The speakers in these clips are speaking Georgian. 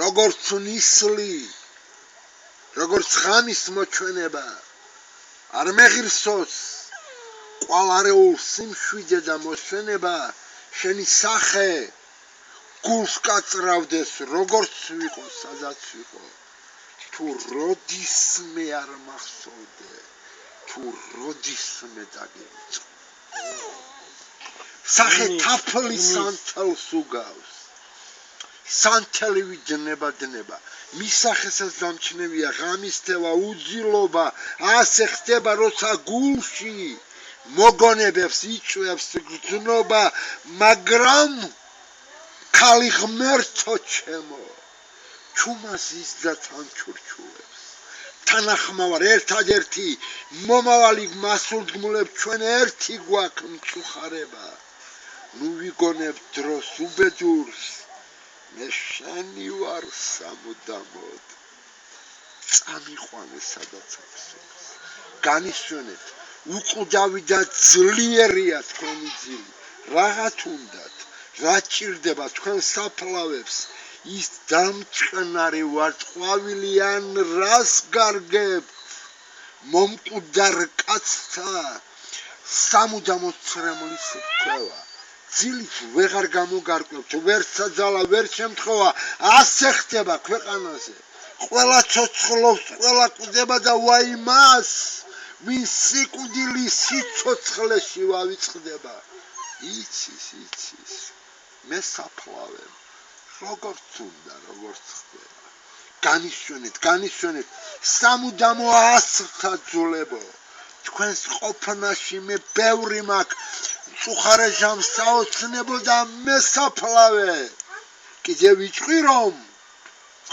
როგორც ნისლი, როგორც ღამის მოჩვენება, არ მეღირსოს ყვალარეულ სიმშვიდე და მოსვენება, შენი სახე გულს კაწრავდეს, როგორც ვიყო, სადაც ვიყო, თუ როდისმე არ მახსოვდე, თუ როდისმე დაგემიწო. სახე თაფლი სანთელს უგავს. სანთელი ვიჯნება დნება. მის სახესაც დამჩნევია ღამისთევა, უძილობა, ასე ხდება, როცა გულში მოგონებებს იწვევს გრძნობა, მაგრამ ქალი ღმერთო ჩემო, ჩუმას იზდა თან ჩურჩულებს. თანახმავარ ერთადერთი მომავალი მასურდგმულებ ჩვენ ერთი გვაქვს მწუხარება. ნუ ვიგონებ დროს უბედურს, მე შენი ვარ სამუდამოდ. წამიყვანე სადაც აფსებს. განისვენეთ, უყუდავი და ძლიერია თქვენი ძილი. რაღაც უნდათ, რა ჭირდება თქვენ საფლავებს, ის დამწყნარი ვარწყავილი ან რას გარგებთ, მომკვდარ კაცთა სამუდამოდ ცრემლის თქვევა. ძილით ვეღარ გამოგარკვევთ, ვერც საძალა, ვერც შემთხვევა, ასე ხდება ქვეყანაზე. ყველა ცოცხლობს, ყველა კვდება და ვაი მას, ვინ სიკვდილის სიცოცხლეში ვავიწყდება. იცის, მე საფლავებ, როგორც უნდა, როგორც ხდება. განისვენეთ, სამუდამო ასლთა ძულებო, თქვენს ყოფნაში მე ბევრი მაქვს, მწუხარე ჟამს საოცნებო და მე საფლავე. კიდე ვიჭყვი რომ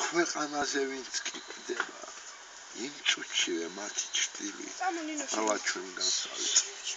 ქვეყანაზე ვინც კი კვდება, იმ წუთშივე მათი ჭრილი, ალა ჩვენ განსავიწყოთ.